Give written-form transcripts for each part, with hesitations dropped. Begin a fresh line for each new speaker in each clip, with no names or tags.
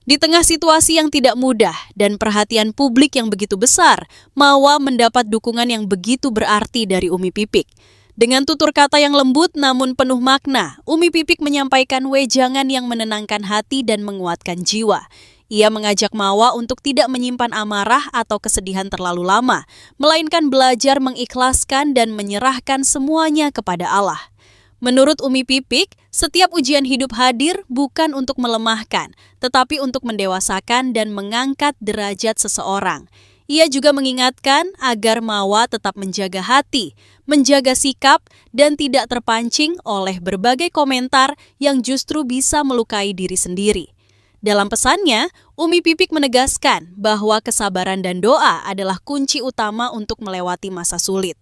Di tengah situasi yang tidak mudah dan perhatian publik yang begitu besar, Mawa mendapat dukungan yang begitu berarti dari Umi Pipik. Dengan tutur kata yang lembut namun penuh makna, Umi Pipik menyampaikan wejangan yang menenangkan hati dan menguatkan jiwa. Ia mengajak Mawa untuk tidak menyimpan amarah atau kesedihan terlalu lama, melainkan belajar mengikhlaskan dan menyerahkan semuanya kepada Allah. Menurut Umi Pipik, setiap ujian hidup hadir bukan untuk melemahkan, tetapi untuk mendewasakan dan mengangkat derajat seseorang. Ia juga mengingatkan agar Mawa tetap menjaga hati, menjaga sikap, dan tidak terpancing oleh berbagai komentar yang justru bisa melukai diri sendiri. Dalam pesannya, Umi Pipik menegaskan bahwa kesabaran dan doa adalah kunci utama untuk melewati masa sulit.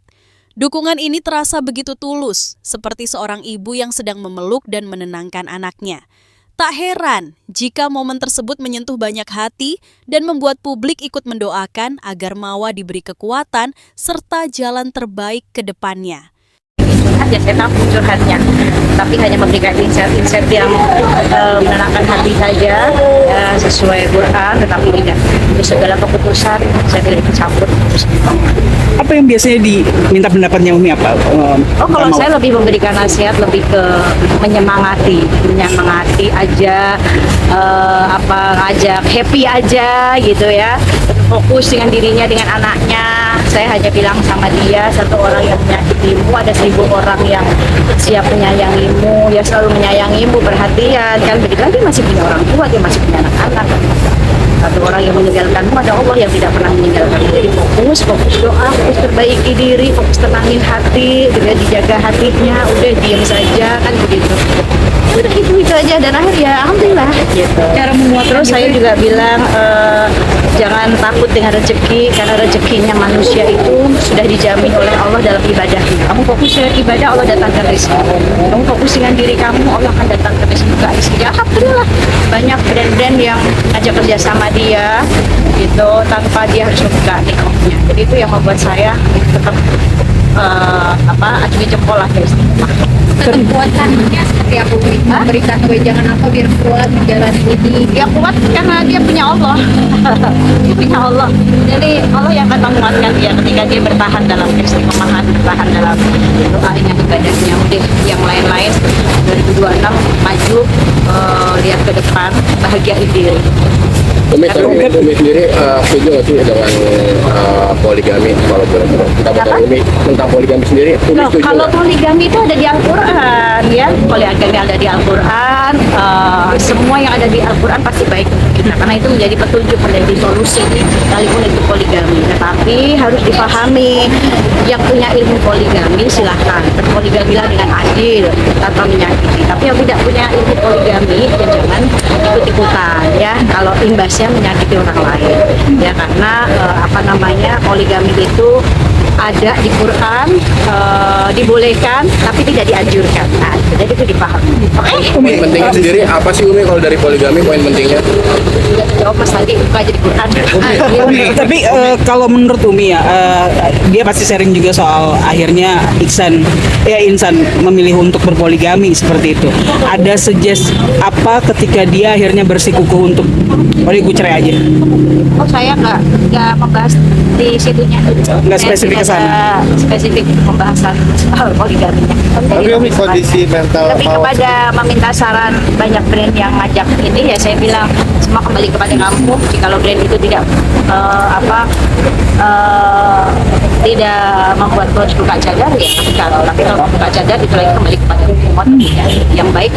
Dukungan ini terasa begitu tulus, seperti seorang ibu yang sedang memeluk dan menenangkan anaknya. Tak heran jika momen tersebut menyentuh banyak hati dan membuat publik ikut mendoakan agar Mawa diberi kekuatan serta jalan terbaik ke depannya.
Ya saya tahu curhatnya, tapi hanya memberikan insight yang menenangkan hati saja, sesuai Quran, tetapi tidak untuk segala keputusan saya tidak ikut campur.
Apa yang biasanya diminta pendapatnya Umi apa?
Kalau saya lebih memberikan nasihat, lebih ke menyemangati aja, ngajak happy aja gitu ya, fokus dengan dirinya, dengan anaknya. Saya hanya bilang sama dia, satu orang yang menyakitimu, ada 1000 orang yang siap menyayangimu, ya selalu menyayangimu, perhatian kan begitu. Dia masih punya orang tua, dia masih punya anak-anak. Satu orang yang meninggalkanmu, ada Allah yang tidak pernah meninggalkanmu. Jadi fokus doa, fokus perbaiki diri, fokus tenangin hati, udah dijaga hatinya, udah diam saja kan begitu. Udah itu aja, dan akhir ya alhamdulillah gitu.
Cara memuat
Terus saya juga bilang jangan takut dengan rezeki, karena rezekinya manusia itu sudah dijamin oleh Allah dalam ibadahnya. Kamu fokus dengan ibadah, Allah datangkan rezeki. Kamu fokus dengan diri kamu, Allah akan datangkan rezeki. Alhamdulillah banyak brand-brand yang ajak kerja sama dia gitu tanpa dia harus membuka nikahnya. Jadi itu yang membuat saya tetap acungi jempol lah guys.
Kekuatannya seperti apa Umi? Memberikan wejangan apa biar kuat menjalani ini?
Dia kuat karena dia punya Allah. Dia punya Allah. Jadi Allah yang akan menguatkan dia ketika dia bertahan dalam keistiqomahan, bertahan dalam doanya, ibadahnya. Udah yang lain-lain 2026 maju, lihat ke depan, bahagiain diri.
Umi sendiri setuju nggak sih dengan poligami? Kalau pendapat Umi tentang poligami sendiri, Umi setuju?
Kalau poligami itu ada di Al-Quran ya, poligami ada di Al-Quran. Semua yang ada di Al-Quran pasti baik untuk kita, karena itu menjadi petunjuk, menjadi solusi sekalipun itu poligami. Tetapi harus dipahami, yang punya ilmu poligami silahkan berpoligamilah dengan adil tanpa menyakiti. Tapi yang tidak punya ilmu poligami ya jangan ikut-ikutan ya, kalau imbasnya menyakiti orang lain ya, karena poligami itu ada di Quran, dibolehkan tapi tidak dianjurkan. Nah, jadi itu dipahami.
Poin pentingnya sendiri apa sih Umi kalau dari poligami, poin pentingnya?
Jawab Mas Adi, buka aja di Quran.
Tapi kalau menurut Umi ya, dia pasti sharing juga soal akhirnya insan memilih untuk berpoligami seperti itu. Ada suggest apa ketika dia akhirnya bersikukuh untuk gue cerai aja?
Oh, saya nggak membahas di situnya.
Nggak spesifik ke sana.
Spesifik pembahasan soal poligaminya.
Tapi Umi kondisi mental
lebih kepada meminta saran banyak brand yang ngajak ini ya, saya bilang semua kembali kepada kamu. Jikalau brand itu tidak tidak membuat harus buka cadar ya, tapi kalau buka cadar itu lagi kembali kepada umat yang baik.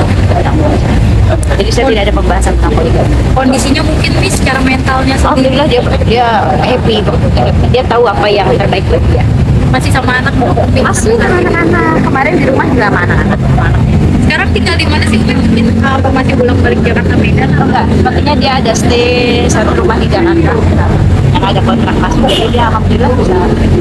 Jadi saya tidak ada pembahasan tentang poligami.
Kondisinya mungkin nih secara mentalnya sendiri.
Alhamdulillah dia happy, dia tahu apa yang terbaik buat dia.
Masih sama anak
Masih anak-anak, kemarin di rumah juga sama anak-anak.
Sekarang tinggal di mana sih mungkin apa masih pulang balik Jakarta Medan?
Enggak, sepertinya dia ada stay satu rumah di Jakarta yang ada kontrak masuk, jadi dia alhamdulillah bisa punya.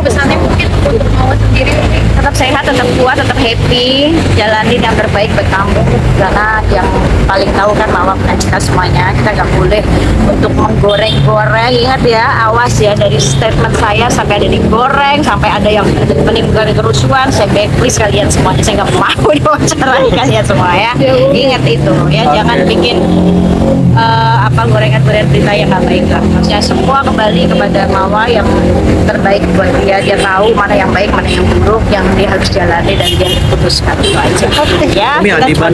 Pesannya mungkin untuk Mawar sendiri Umi?
Tetap sehat, tetap kuat, tetap happy, jalanin yang terbaik buat kamu. Karena yang paling tahu kan Mawar dan kita semuanya, kita nggak boleh untuk menggoreng-goreng. Ingat ya, awas ya, dari statement saya sampai ada digoreng, sampai ada yang menimbulkan kerusuhan, saya blacklist kalian semuanya, saya nggak mau diwawancarai kalian semua ya. Ingat itu ya, jangan bikin gorengan-gorengan berita yang nggak baik lah. Maksudnya semua kembali kepada Mawar yang terbaik buat dia tahu mana yang baik, mana yang buruk, yang dia harus jalani dan dia putuskan itu aja. Ya, kita cuma